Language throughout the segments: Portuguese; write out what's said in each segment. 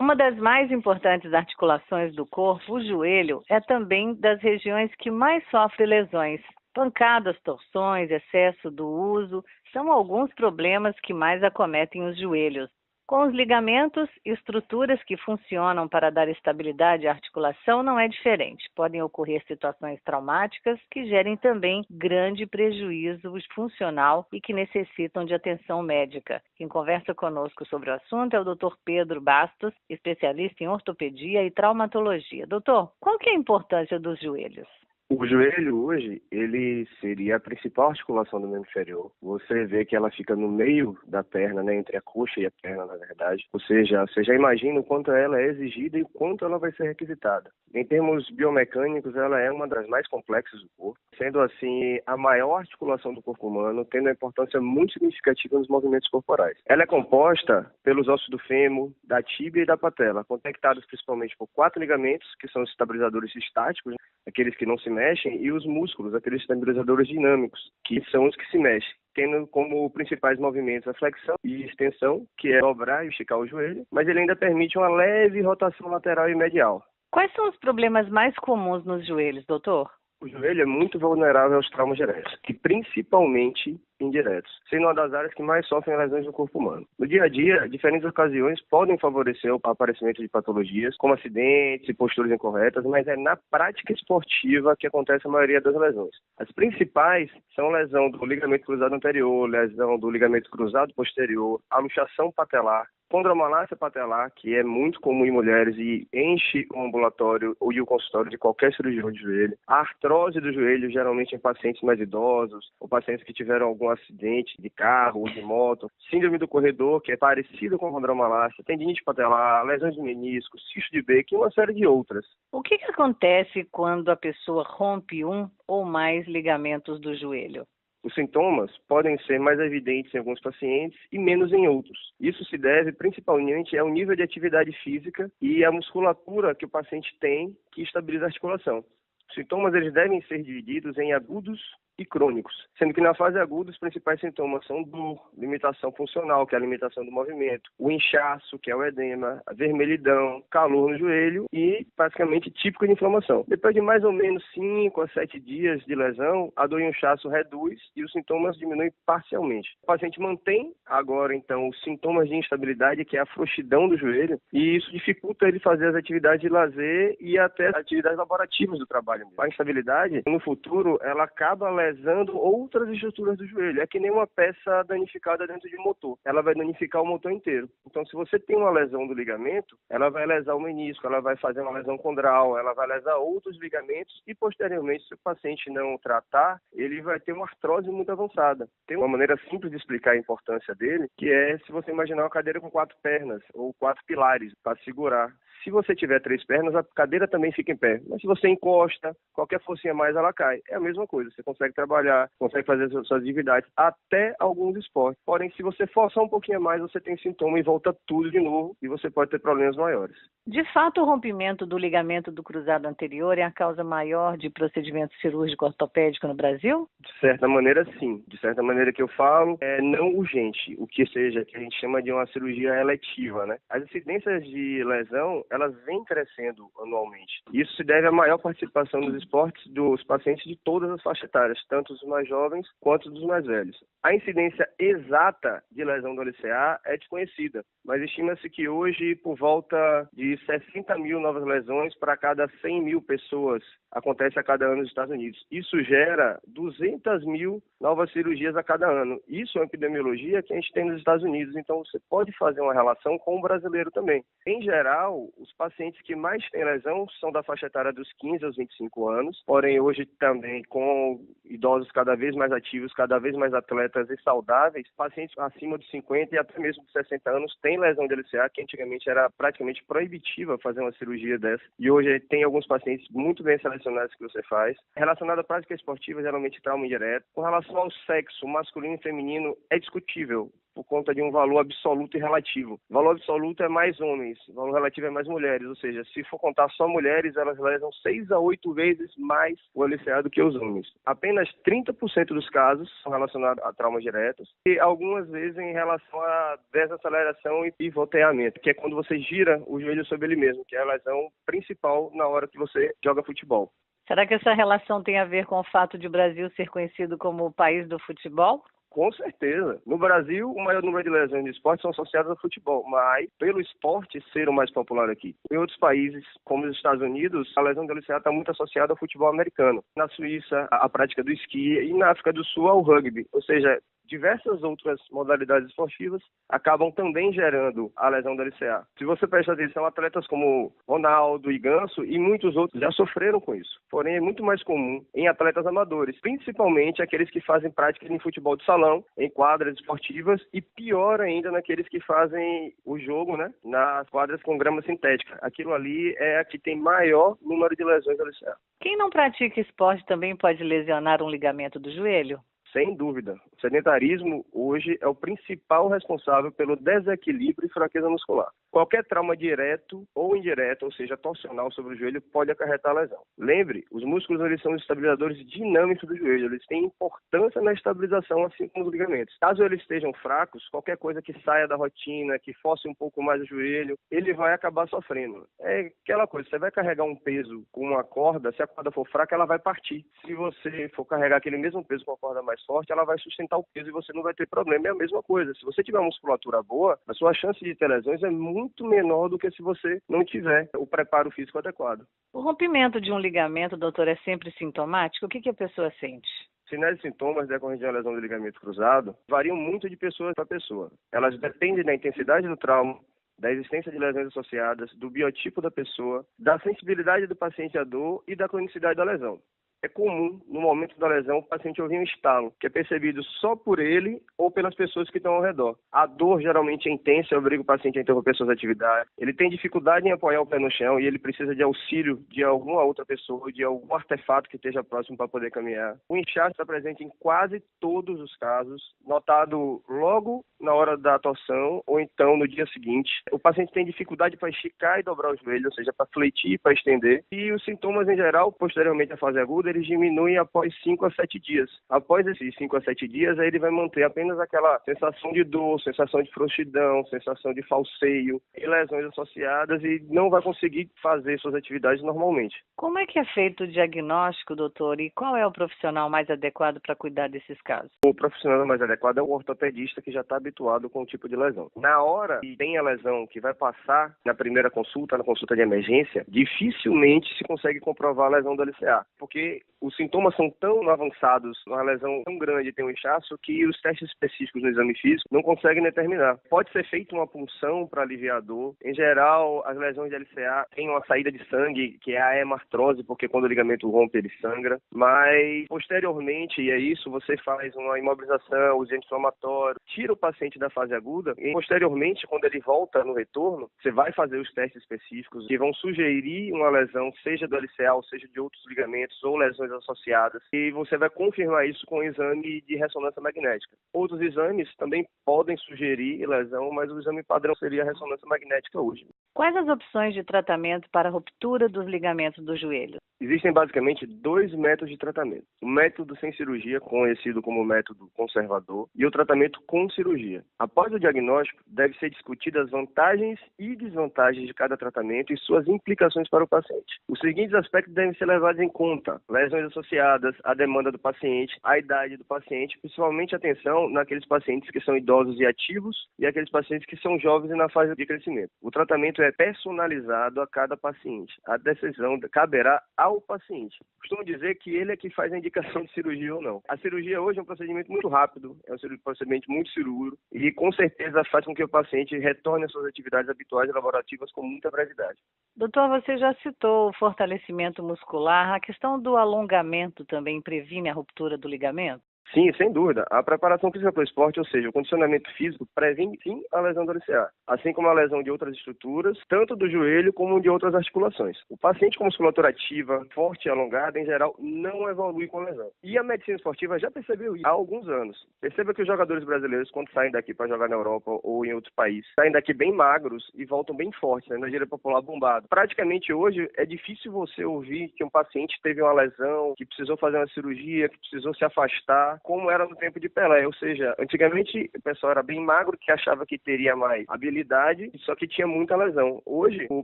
Uma das mais importantes articulações do corpo, o joelho, é também das regiões que mais sofre lesões. Pancadas, torções, excesso do uso são alguns problemas que mais acometem os joelhos. Com os ligamentos e estruturas que funcionam para dar estabilidade à articulação não é diferente. Podem ocorrer situações traumáticas que gerem também grande prejuízo funcional e que necessitam de atenção médica. Quem conversa conosco sobre o assunto é o Dr. Pedro Bastos, especialista em ortopedia e traumatologia. Doutor, qual que é a importância dos joelhos? O joelho hoje, ele seria a principal articulação do membro inferior. Você vê que ela fica no meio da perna, né, entre a coxa e a perna, na verdade. Ou seja, você já imagina o quanto ela é exigida e o quanto ela vai ser requisitada. Em termos biomecânicos, ela é uma das mais complexas do corpo, sendo assim a maior articulação do corpo humano, tendo uma importância muito significativa nos movimentos corporais. Ela é composta pelos ossos do fêmur, da tíbia e da patela, conectados principalmente por 4 ligamentos, que são os estabilizadores estáticos, aqueles que não se mexem, e os músculos, aqueles estabilizadores dinâmicos, que são os que se mexem, tendo como principais movimentos a flexão e extensão, que é dobrar e esticar o joelho, mas ele ainda permite uma leve rotação lateral e medial. Quais são os problemas mais comuns nos joelhos, doutor? O joelho é muito vulnerável aos traumas diretos, e principalmente indiretos, sendo uma das áreas que mais sofrem lesões no corpo humano. No dia a dia, diferentes ocasiões podem favorecer o aparecimento de patologias, como acidentes e posturas incorretas, mas é na prática esportiva que acontece a maioria das lesões. As principais são lesão do ligamento cruzado anterior, lesão do ligamento cruzado posterior, a luxação patelar, condromalácia patelar, que é muito comum em mulheres e enche o ambulatório e o consultório de qualquer cirurgião de joelho. A artrose do joelho, geralmente em pacientes mais idosos ou pacientes que tiveram algum acidente de carro ou de moto. Síndrome do corredor, que é parecida com a condromalácia, tendinite patelar, lesões de menisco, cisto de Becke e uma série de outras. O que acontece quando a pessoa rompe um ou mais ligamentos do joelho? Os sintomas podem ser mais evidentes em alguns pacientes e menos em outros. Isso se deve principalmente ao nível de atividade física e à musculatura que o paciente tem que estabiliza a articulação. Os sintomas eles devem ser divididos em agudos e crônicos, sendo que na fase aguda os principais sintomas são dor, limitação funcional, que é a limitação do movimento, o inchaço, que é o edema, a vermelhidão, calor no joelho e basicamente típico de inflamação. Depois de mais ou menos 5 a 7 dias de lesão, a dor e o inchaço reduz e os sintomas diminuem parcialmente. O paciente mantém agora então os sintomas de instabilidade, que é a frouxidão do joelho, e isso dificulta ele fazer as atividades de lazer e até as atividades laborativas do trabalho. A instabilidade, no futuro, ela acaba lesando outras estruturas do joelho. É que nem uma peça danificada dentro de um motor. Ela vai danificar o motor inteiro. Então, se você tem uma lesão do ligamento, ela vai lesar o menisco, ela vai fazer uma lesão condral, ela vai lesar outros ligamentos e, posteriormente, se o paciente não tratar, ele vai ter uma artrose muito avançada. Tem uma maneira simples de explicar a importância dele, que é se você imaginar uma cadeira com 4 pernas ou 4 pilares para segurar. Se você tiver 3 pernas, a cadeira também fica em pé. Mas se você encosta, qualquer forcinha a mais, ela cai. É a mesma coisa. Você consegue trabalhar, consegue fazer as suas atividades, até alguns esportes. Porém, se você forçar um pouquinho a mais, você tem sintoma e volta tudo de novo e você pode ter problemas maiores. De fato, o rompimento do ligamento do cruzado anterior é a causa maior de procedimento cirúrgico ortopédico no Brasil? De certa maneira, sim. De certa maneira que eu falo, é não urgente, o que seja, que a gente chama de uma cirurgia eletiva, né? As incidências de lesão, elas vêm crescendo anualmente. Isso se deve à maior participação nos esportes dos pacientes de todas as faixas etárias, tanto dos mais jovens quanto dos mais velhos. A incidência exata de lesão do LCA é desconhecida, mas estima-se que hoje, por volta de 60 mil novas lesões para cada 100 mil pessoas acontece a cada ano nos Estados Unidos. Isso gera 200 mil novas cirurgias a cada ano. Isso é uma epidemiologia que a gente tem nos Estados Unidos, então você pode fazer uma relação com o brasileiro também. Em geral, os pacientes que mais têm lesão são da faixa etária dos 15 aos 25 anos, porém hoje também com idosos cada vez mais ativos, cada vez mais atletas e saudáveis, pacientes acima de 50 e até mesmo de 60 anos têm lesão de LCA, que antigamente era praticamente proibitiva fazer uma cirurgia dessa, e hoje tem alguns pacientes muito bem selecionados que você faz. Relacionado à prática esportiva, geralmente trauma indireto. Com relação ao sexo masculino e feminino, é discutível. por conta de um valor absoluto e relativo. O valor absoluto é mais homens, o valor relativo é mais mulheres, ou seja, se for contar só mulheres, elas lesam 6 a 8 vezes mais o LCA do que os homens. Apenas 30% dos casos são relacionados a traumas diretos e algumas vezes em relação a desaceleração e pivoteamento, que é quando você gira o joelho sobre ele mesmo, que é a lesão principal na hora que você joga futebol. Será que essa relação tem a ver com o fato de o Brasil ser conhecido como o país do futebol? Com certeza. No Brasil, o maior número de lesões de esporte são associadas ao futebol, mas pelo esporte ser o mais popular aqui. Em outros países, como os Estados Unidos, a lesão do LCA está muito associada ao futebol americano. Na Suíça, a prática do esqui e na África do Sul, ao rugby. Ou seja, diversas outras modalidades esportivas acabam também gerando a lesão do LCA. Se você prestar atenção, atletas como Ronaldo e Ganso e muitos outros já sofreram com isso. Porém, é muito mais comum em atletas amadores, principalmente aqueles que fazem prática em futebol de salão, em quadras esportivas e pior ainda naqueles que fazem o jogo, né, nas quadras com grama sintética. Aquilo ali é a que tem maior número de lesões do LCA. Quem não pratica esporte também pode lesionar um ligamento do joelho? Sem dúvida. O sedentarismo hoje é o principal responsável pelo desequilíbrio e fraqueza muscular. Qualquer trauma direto ou indireto, ou seja, torsional sobre o joelho, pode acarretar lesão. Lembre, os músculos eles são os estabilizadores dinâmicos do joelho. Eles têm importância na estabilização, assim como os ligamentos. Caso eles estejam fracos, qualquer coisa que saia da rotina, que force um pouco mais o joelho, ele vai acabar sofrendo. É aquela coisa, você vai carregar um peso com uma corda, se a corda for fraca, ela vai partir. Se você for carregar aquele mesmo peso com a corda mais forte, ela vai sustentar o peso e você não vai ter problema. É a mesma coisa. Se você tiver uma musculatura boa, a sua chance de ter lesões é muito menor do que se você não tiver o preparo físico adequado. O rompimento de um ligamento, doutor, é sempre sintomático? O que a pessoa sente? Sinais e sintomas decorrentes de uma lesão do ligamento cruzado variam muito de pessoa para pessoa. Elas dependem da intensidade do trauma, da existência de lesões associadas, do biotipo da pessoa, da sensibilidade do paciente à dor e da cronicidade da lesão. É comum, no momento da lesão, o paciente ouvir um estalo, que é percebido só por ele ou pelas pessoas que estão ao redor. A dor geralmente é intensa e obriga o paciente a interromper suas atividades. Ele tem dificuldade em apoiar o pé no chão e ele precisa de auxílio de alguma outra pessoa, de algum artefato que esteja próximo para poder caminhar. O inchaço está presente em quase todos os casos, notado logo na hora da torção ou então no dia seguinte. O paciente tem dificuldade para esticar e dobrar o joelho, ou seja, para fletir e para estender. E os sintomas em geral, posteriormente à fase aguda, eles diminuem após 5 a 7 dias. Após esses 5 a 7 dias, aí ele vai manter apenas aquela sensação de dor, sensação de frouxidão, sensação de falseio e lesões associadas e não vai conseguir fazer suas atividades normalmente. Como é que é feito o diagnóstico, doutor, e qual é o profissional mais adequado para cuidar desses casos? O profissional mais adequado é o ortopedista que já está habituado com o tipo de lesão. Na hora que tem a lesão que vai passar na primeira consulta, na consulta de emergência, dificilmente se consegue comprovar a lesão do LCA, porque os sintomas são tão avançados, uma lesão tão grande tem um inchaço, que os testes específicos no exame físico não conseguem determinar. Pode ser feita uma punção para aliviar a dor. Em geral, as lesões de LCA têm uma saída de sangue, que é a hemartrose, porque quando o ligamento rompe, ele sangra. Mas, posteriormente, e é isso, você faz uma imobilização, uso anti-inflamatório, tira o paciente da fase aguda e, posteriormente, quando ele volta no retorno, você vai fazer os testes específicos que vão sugerir uma lesão, seja do LCA ou seja de outros ligamentos ou lesões associadas, e você vai confirmar isso com o exame de ressonância magnética. Outros exames também podem sugerir lesão, mas o exame padrão seria a ressonância magnética hoje. Quais as opções de tratamento para a ruptura dos ligamentos do joelho? Existem basicamente 2 métodos de tratamento. O método sem cirurgia, conhecido como método conservador, e o tratamento com cirurgia. Após o diagnóstico, deve ser discutidas as vantagens e desvantagens de cada tratamento e suas implicações para o paciente. Os seguintes aspectos devem ser levados em conta: lesões associadas, a demanda do paciente, a idade do paciente, principalmente atenção naqueles pacientes que são idosos e ativos e aqueles pacientes que são jovens e na fase de crescimento. O tratamento é personalizado a cada paciente. A decisão caberá ao paciente. Costumo dizer que ele é que faz a indicação de cirurgia ou não. A cirurgia hoje é um procedimento muito rápido, é um procedimento muito seguro e com certeza faz com que o paciente retorne às suas atividades habituais e laborativas com muita brevidade. Doutor, você já citou o fortalecimento muscular. A questão do alongamento também previne a ruptura do ligamento? Sim, sem dúvida. A preparação física para o esporte, ou seja, o condicionamento físico, previne sim a lesão do LCA, assim como a lesão de outras estruturas, tanto do joelho como de outras articulações. O paciente com musculatura ativa, forte e alongada, em geral, não evolui com lesão. E a medicina esportiva já percebeu isso há alguns anos. Perceba que os jogadores brasileiros, quando saem daqui para jogar na Europa ou em outros países, saem daqui bem magros e voltam bem fortes, né? Na gíria popular, bombado. Praticamente hoje é difícil você ouvir que um paciente teve uma lesão, que precisou fazer uma cirurgia, que precisou se afastar, como era no tempo de Pelé, ou seja, antigamente o pessoal era bem magro, que achava que teria mais habilidade, só que tinha muita lesão. Hoje, o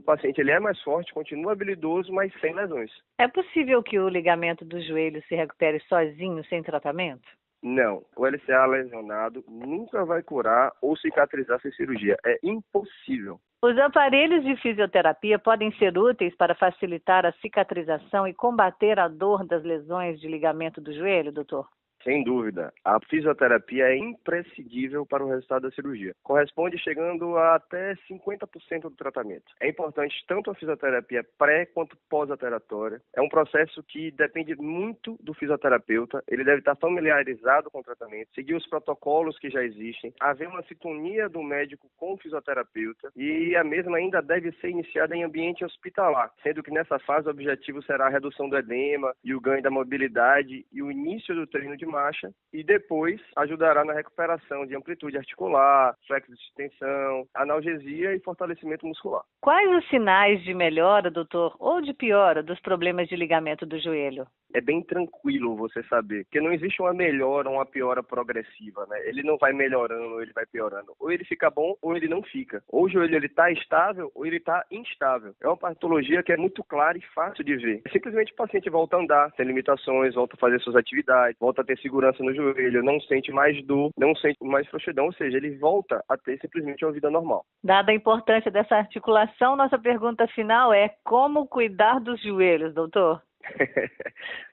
paciente ele é mais forte, continua habilidoso, mas sem lesões. É possível que o ligamento do joelho se recupere sozinho, sem tratamento? Não, o LCA lesionado nunca vai curar ou cicatrizar sem cirurgia. É impossível. Os aparelhos de fisioterapia podem ser úteis para facilitar a cicatrização e combater a dor das lesões de ligamento do joelho, doutor? Sem dúvida, a fisioterapia é imprescindível para o resultado da cirurgia. Corresponde chegando a até 50% do tratamento. É importante tanto a fisioterapia pré quanto pós-operatória. É um processo que depende muito do fisioterapeuta. Ele deve estar familiarizado com o tratamento, seguir os protocolos que já existem, haver uma sintonia do médico com o fisioterapeuta e a mesma ainda deve ser iniciada em ambiente hospitalar, sendo que nessa fase o objetivo será a redução do edema e o ganho da mobilidade e o início do treino de marcha e depois ajudará na recuperação de amplitude articular, flexo de extensão, analgesia e fortalecimento muscular. Quais os sinais de melhora, doutor, ou de piora dos problemas de ligamento do joelho? É bem tranquilo você saber, porque não existe uma melhora ou uma piora progressiva, né? Ele não vai melhorando ou ele vai piorando. Ou ele fica bom ou ele não fica. Ou o joelho ele está estável ou ele está instável. É uma patologia que é muito clara e fácil de ver. Simplesmente o paciente volta a andar sem limitações, volta a fazer suas atividades, volta a ter segurança no joelho, não sente mais dor, não sente mais frouxidão, ou seja, ele volta a ter simplesmente uma vida normal. Dada a importância dessa articulação, nossa pergunta final é: como cuidar dos joelhos, doutor?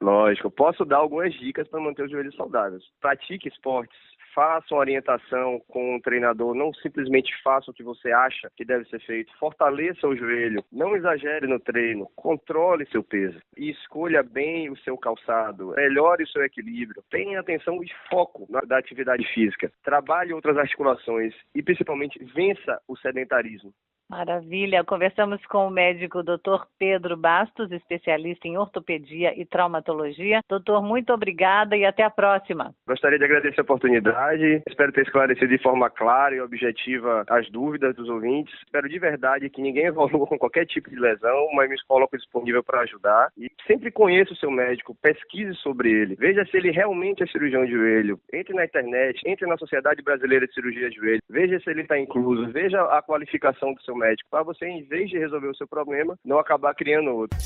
Lógico, posso dar algumas dicas para manter os joelhos saudáveis. Pratique esportes, faça uma orientação com um treinador, não simplesmente faça o que você acha que deve ser feito. Fortaleça o joelho, não exagere no treino, controle seu peso e escolha bem o seu calçado, melhore o seu equilíbrio, tenha atenção e foco da atividade física, trabalhe outras articulações e principalmente vença o sedentarismo. Maravilha. Conversamos com o médico Dr. Pedro Bastos, especialista em ortopedia e traumatologia. Doutor, muito obrigada e até a próxima. Gostaria de agradecer a oportunidade. Espero ter esclarecido de forma clara e objetiva as dúvidas dos ouvintes. Espero de verdade que ninguém evolua com qualquer tipo de lesão, mas me coloco disponível para ajudar. E sempre conheça o seu médico, pesquise sobre ele. Veja se ele realmente é cirurgião de joelho. Entre na internet, entre na Sociedade Brasileira de Cirurgia de Joelho. Veja se ele está incluso. Veja a qualificação do seu médico, para você, em vez de resolver o seu problema, não acabar criando outro.